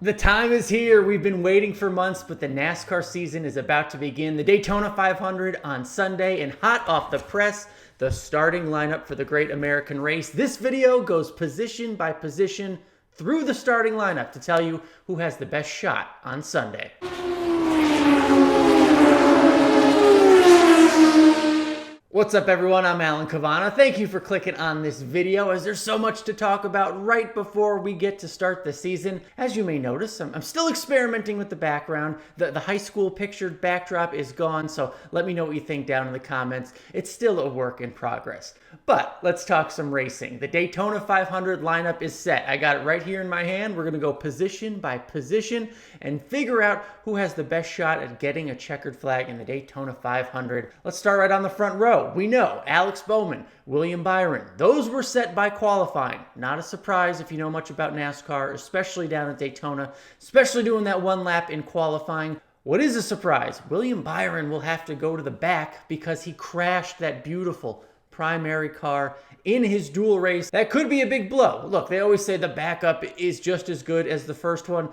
The time is here. We've been waiting for months, but the NASCAR season is about to begin. The Daytona 500 on Sunday, and hot off the press, the starting lineup for the Great American Race. This video goes position by position through the starting lineup to tell you who has the best shot on Sunday. What's up, everyone? I'm Cavanna. Thank you for clicking on this video, as there's so much to talk about right before we get to start the season. As you may notice, I'm still experimenting with the background. The high school pictured backdrop is gone, so let me know what you think down in the comments. It's still a work in progress. But let's talk some racing. The Daytona 500 lineup is set. I got it right here in my hand. We're going to go position by position and figure out who has the best shot at getting a checkered flag in the Daytona 500. Let's start right on the front row. We know Alex Bowman, William Byron, those were set by qualifying. Not a surprise if you know much about NASCAR, especially down at Daytona, especially doing that one lap in qualifying. What is a surprise? William Byron will have to go to the back because he crashed that beautiful primary car in his dual race. That could be a big blow. Look, they always say the backup is just as good as the first one.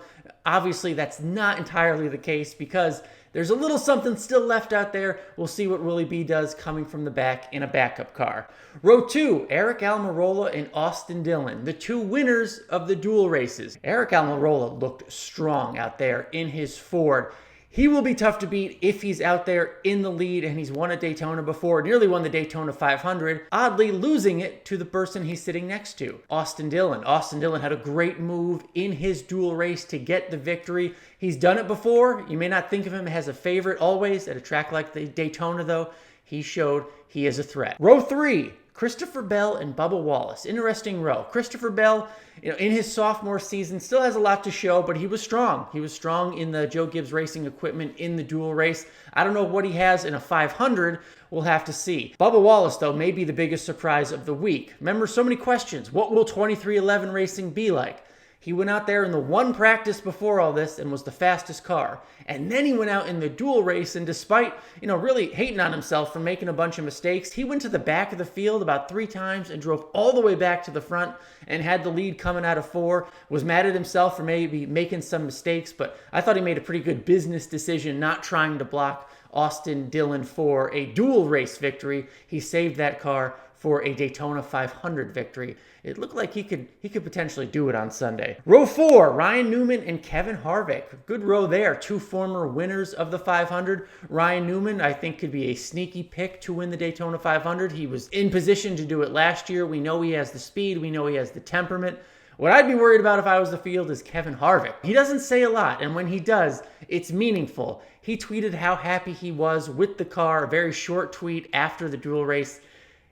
Obviously, that's not entirely the case because there's a little something still left out there. We'll see what Willie B does coming from the back in a backup car. Row 2, Aric Almirola and Austin Dillon, the two winners of the dual races. Aric Almirola looked strong out there in his Ford. He will be tough to beat if he's out there in the lead, and he's won at Daytona before, nearly won the Daytona 500, oddly losing it to the person he's sitting next to, Austin Dillon. Austin Dillon had a great move in his dual race to get the victory. He's done it before. You may not think of him as a favorite always at a track like the Daytona, though. He showed he is a threat. Row 3, Christopher Bell and Bubba Wallace. Interesting row. Christopher Bell, in his sophomore season, still has a lot to show, but he was strong. He was strong in the Joe Gibbs Racing equipment in the dual race. I don't know what he has in a 500. We'll have to see. Bubba Wallace, though, may be the biggest surprise of the week. Remember, so many questions. What will 2311 racing be like? He went out there in the one practice before all this and was the fastest car. And then he went out in the dual race, and despite, really hating on himself for making a bunch of mistakes, he went to the back of the field about 3 times and drove all the way back to the front and had the lead coming out of 4. Was mad at himself for maybe making some mistakes, but I thought he made a pretty good business decision not trying to block Austin Dillon for a dual race victory. He saved that car for a Daytona 500 victory. It looked like he could potentially do it on Sunday. Row 4, Ryan Newman and Kevin Harvick. Good row there. 2 former winners of the 500. Ryan Newman, I think, could be a sneaky pick to win the Daytona 500. He was in position to do it last year. We know he has the speed. We know he has the temperament. What I'd be worried about if I was the field is Kevin Harvick. He doesn't say a lot, and when he does, it's meaningful. He tweeted how happy he was with the car, a very short tweet after the dual race.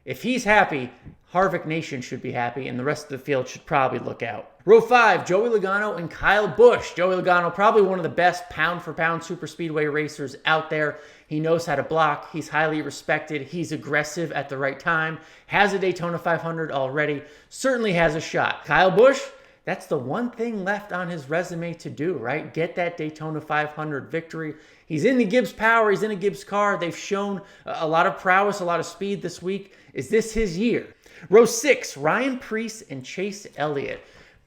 If he's happy, Harvick Nation should be happy, and the rest of the field should probably look out. Row 5, Joey Logano and Kyle Busch. Joey Logano, probably one of the best pound-for-pound superspeedway racers out there. He knows how to block. He's highly respected. He's aggressive at the right time. Has a Daytona 500 already. Certainly has a shot. Kyle Busch, that's the one thing left on his resume to do, right? Get that Daytona 500 victory. He's in the Gibbs power. He's in a Gibbs car. They've shown a lot of prowess, a lot of speed this week. Is this his year? Row 6, Ryan Preece and Chase Elliott.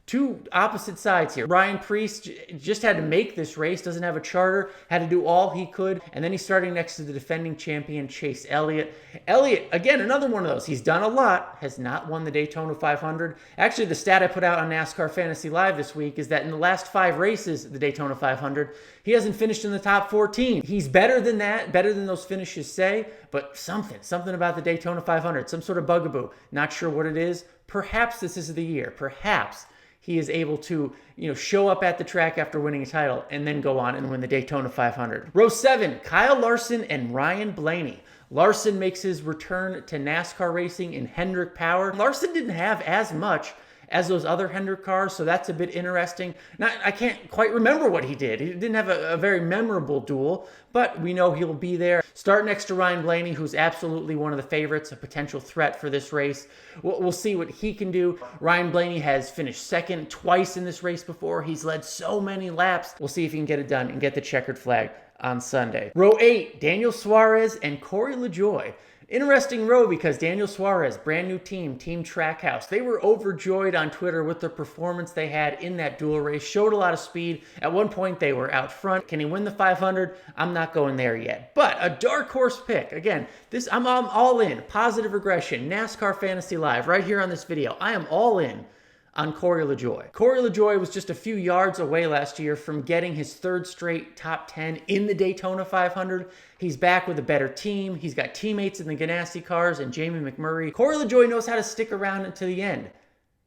Two opposite sides here. Ryan Preece just had to make this race, doesn't have a charter, had to do all he could, and then he's starting next to the defending champion, Chase Elliott. Elliott, again, another one of those. He's done a lot, has not won the Daytona 500. Actually, the stat I put out on NASCAR Fantasy Live this week is that in the last 5 races of the Daytona 500, he hasn't finished in the top 14. He's better than that, better than those finishes say, but something about the Daytona 500, some sort of bugaboo. Not sure what it is. Perhaps this is the year. Perhaps he is able to, show up at the track after winning a title and then go on and win the Daytona 500. Row 7, Kyle Larson and Ryan Blaney. Larson makes his return to NASCAR racing in Hendrick Power. Larson didn't have as much as those other Hendrick cars, so that's a bit interesting. I can't quite remember what he did. He didn't have a very memorable duel, but we know he'll be there. Start next to Ryan Blaney, who's absolutely one of the favorites, a potential threat for this race. We'll see what he can do. Ryan Blaney has finished second twice in this race before. He's led so many laps. We'll see if he can get it done and get the checkered flag on Sunday. Row 8, Daniel Suarez and Corey LaJoie. Interesting row because Daniel Suarez, brand new team, Team Trackhouse. They were overjoyed on Twitter with the performance they had in that dual race. Showed a lot of speed. At one point, they were out front. Can he win the 500? I'm not going there yet. But a dark horse pick. Again, I'm all in. Positive regression. NASCAR Fantasy Live right here on this video. I am all in on Corey LaJoie. Corey LaJoie was just a few yards away last year from getting his third straight top 10 in the Daytona 500. He's back with a better team. He's got teammates in the Ganassi cars and Jamie McMurray. Corey LaJoie knows how to stick around until the end.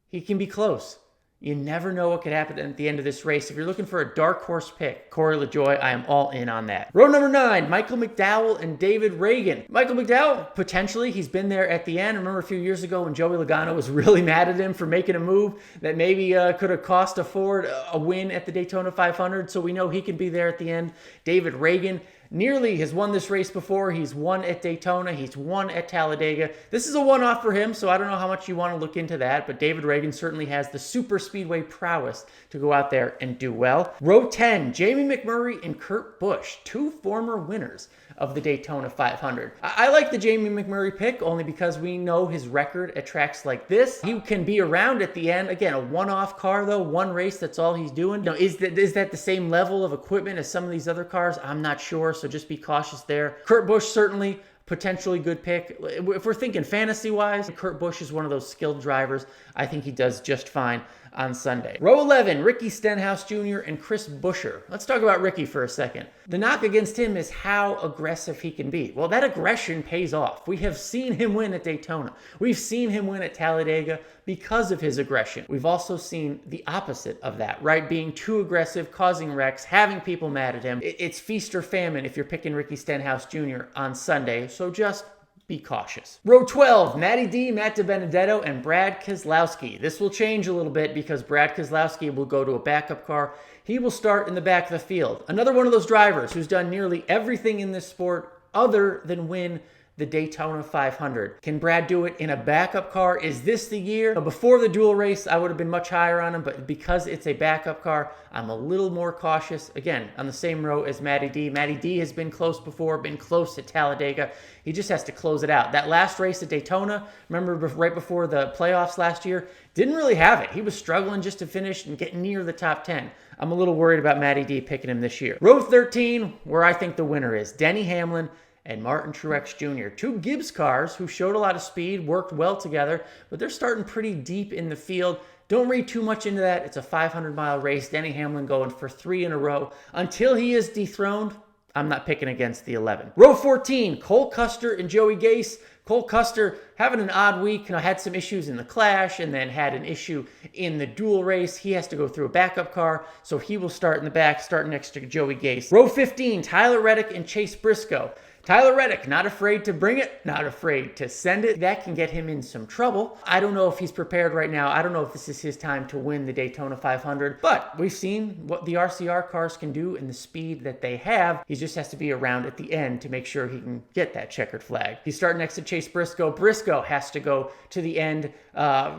He can be close. You never know what could happen at the end of this race. If you're looking for a dark horse pick, Corey LaJoie, I am all in on that. Row number 9, Michael McDowell and David Reagan. Michael McDowell, potentially, he's been there at the end. Remember a few years ago when Joey Logano was really mad at him for making a move that maybe could have cost Ford a win at the Daytona 500, so we know he can be there at the end. David Reagan nearly has won this race before. He's won at Daytona. He's won at Talladega. This is a one-off for him, so I don't know how much you want to look into that, but David Reagan certainly has the super speedway prowess to go out there and do well. Row 10, Jamie McMurray and Kurt Busch, two former winners of the Daytona 500. I like the Jamie McMurray pick only because we know his record at tracks like this. He can be around at the end. Again, a one-off car though, one race, that's all he's doing. Now, is that the same level of equipment as some of these other cars? I'm not sure, so just be cautious there. Kurt Busch, certainly potentially good pick. If we're thinking fantasy-wise, Kurt Busch is one of those skilled drivers. I think he does just fine on Sunday. Row 11, Ricky Stenhouse Jr. and Chris Buescher. Let's talk about Ricky for a second. The knock against him is how aggressive he can be. Well, that aggression pays off. We have seen him win at Daytona. We've seen him win at Talladega because of his aggression. We've also seen the opposite of that, right? Being too aggressive, causing wrecks, having people mad at him. It's feast or famine if you're picking Ricky Stenhouse Jr. on Sunday, so just be cautious. Row 12, Matty D, Matt DiBenedetto, and Brad Keselowski. This will change a little bit because Brad Keselowski will go to a backup car. He will start in the back of the field. Another one of those drivers who's done nearly everything in this sport other than win the Daytona 500. Can Brad do it in a backup car? Is this the year? Before the dual race, I would have been much higher on him, but because it's a backup car, I'm a little more cautious. Again, on the same row as Matty D. Matty D has been close before, been close at Talladega. He just has to close it out. That last race at Daytona, remember right before the playoffs last year, didn't really have it. He was struggling just to finish and get near the top 10. I'm a little worried about Matty D picking him this year. Row 13, where I think the winner is Denny Hamlin and Martin Truex Jr. Two Gibbs cars who showed a lot of speed, worked well together, but they're starting pretty deep in the field. Don't read too much into that. It's a 500-mile race. Denny Hamlin going for 3 in a row. Until he is dethroned, I'm not picking against the 11. Row 14, Cole Custer and Joey Gase. Cole Custer having an odd week. Had some issues in the Clash and then had an issue in the dual race. He has to go through a backup car, so he will start in the back, start next to Joey Gase. Row 15, Tyler Reddick and Chase Briscoe. Tyler Reddick, not afraid to bring it, not afraid to send it. That can get him in some trouble. I don't know if he's prepared right now. I don't know if this is his time to win the Daytona 500, but we've seen what the RCR cars can do and the speed that they have. He just has to be around at the end to make sure he can get that checkered flag. He's starting next to Chase Briscoe. Briscoe has to go to the end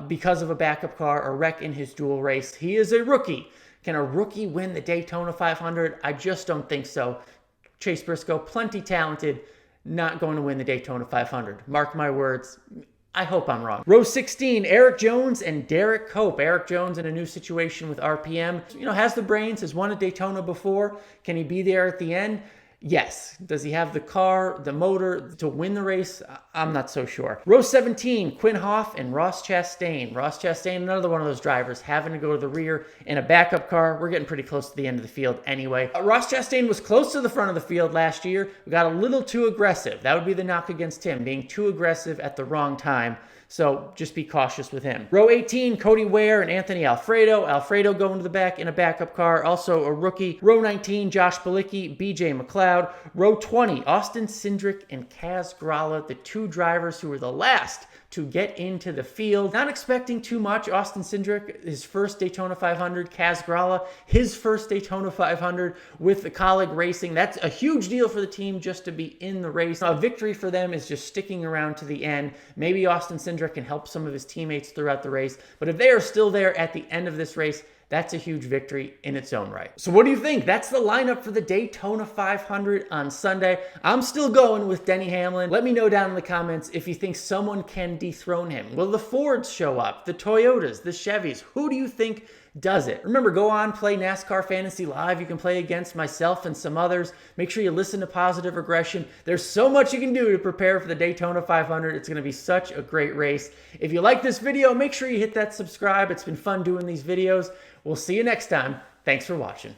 because of a backup car, a wreck in his dual race. He is a rookie. Can a rookie win the Daytona 500? I just don't think so. Chase Briscoe, plenty talented, not going to win the Daytona 500. Mark my words. I hope I'm wrong. Row 16, Eric Jones and Derek Cope. Eric Jones in a new situation with RPM. Has the brains, has won a Daytona before. Can he be there at the end? Yes. Does he have the car, the motor to win the race? I'm not so sure. Row 17, Quinn Hoff and Ross Chastain. Ross Chastain, another one of those drivers having to go to the rear in a backup car. We're getting pretty close to the end of the field anyway. Ross Chastain was close to the front of the field last year. We got a little too aggressive. That would be the knock against him, being too aggressive at the wrong time. So just be cautious with him. Row 18, Cody Ware and Anthony Alfredo. Alfredo going to the back in a backup car, also a rookie. Row 19, Josh Bilicki, BJ McLeod. Row 20, Austin Cindric and Kaz Grala, the two drivers who were the last to get into the field. Not expecting too much. Austin Cindric, his first Daytona 500. Kaz Grala, his first Daytona 500 with the Colleague Racing. That's a huge deal for the team just to be in the race. A victory for them is just sticking around to the end. Maybe Austin Cindric can help some of his teammates throughout the race. But if they are still there at the end of this race, that's a huge victory in its own right. So what do you think? That's the lineup for the Daytona 500 on Sunday. I'm still going with Denny Hamlin. Let me know down in the comments if you think someone can dethrone him. Will the Fords show up? The Toyotas? The Chevys? Who do you think does it? Remember, go on, play NASCAR Fantasy Live. You can play against myself and some others. Make sure you listen to Positive Regression. There's so much you can do to prepare for the Daytona 500. It's going to be such a great race. If you like this video, make sure you hit that subscribe. It's been fun doing these videos. We'll see you next time. Thanks for watching.